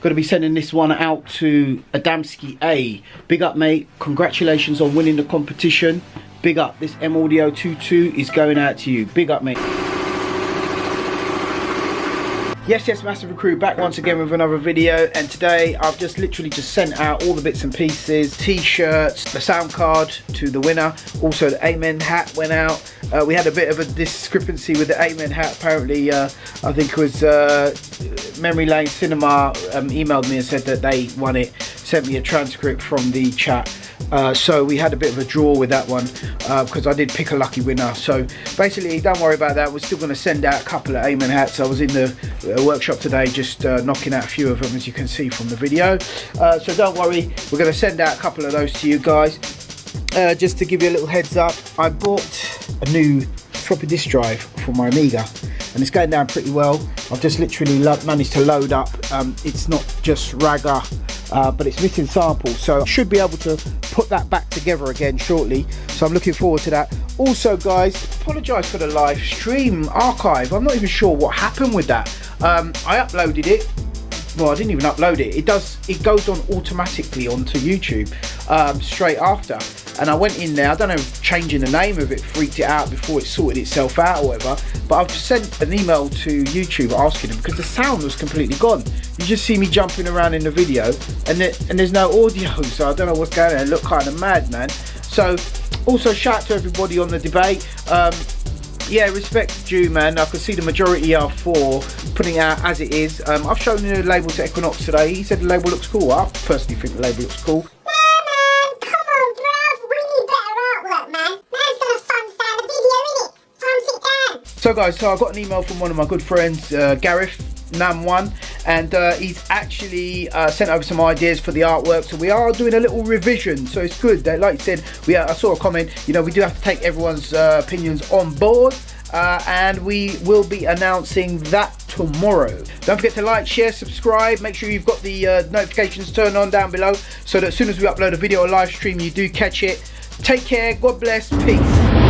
Going to be sending this one out to Adamski A. Big up, mate. Congratulations on winning the competition. Big up. This M Audio 22 is going out to you. Big up, mate. Yes, Massive Recruit back once again with another video, and today I've just literally sent out all the bits and pieces, t-shirts, the sound card to the winner. Also the Amen hat went out. We had a bit of a discrepancy with the Amen hat. Apparently I think it was Memory Lane Cinema emailed me and said that they won it, sent me a transcript from the chat. So we had a bit of a draw with that one because I did pick a lucky winner. So basically, don't worry about that. We're still going to send out a couple of Amen hats. I was in the workshop today just knocking out a few of them, as you can see from the video. So don't worry, we're going to send out a couple of those to you guys. Just to give you a little heads up, I bought a new floppy disk drive for my Amiga, and it's going down pretty well. I've just literally managed to load up. It's not just ragga, but it's missing samples, so I should be able to put that back together again shortly. So I'm looking forward to that. Also, guys, apologise for the live stream archive. I'm not even sure what happened with that. I uploaded it. Well, I didn't even upload it. It goes on automatically onto YouTube straight after. And I went in there, I don't know if changing the name of it freaked it out before it sorted itself out or whatever, but I've sent an email to YouTube asking them because the sound was completely gone. You just see me jumping around in the video and there's no audio, so I don't know what's going on. I look kind of mad, man. So also shout out to everybody on the debate. Yeah, respect due, man. I can see the majority are for putting it out as it is. I've shown the label to Equinox today. He said the label looks cool. I personally think the label looks cool. So guys, I got an email from one of my good friends, Gareth Nam1, and he's actually sent over some ideas for the artwork. So we are doing a little revision, so it's good. Like I said, I saw a comment, you know, we do have to take everyone's opinions on board, and we will be announcing that tomorrow. Don't forget to like, share, subscribe. Make sure you've got the notifications turned on down below so that as soon as we upload a video or live stream, you do catch it. Take care, God bless, peace.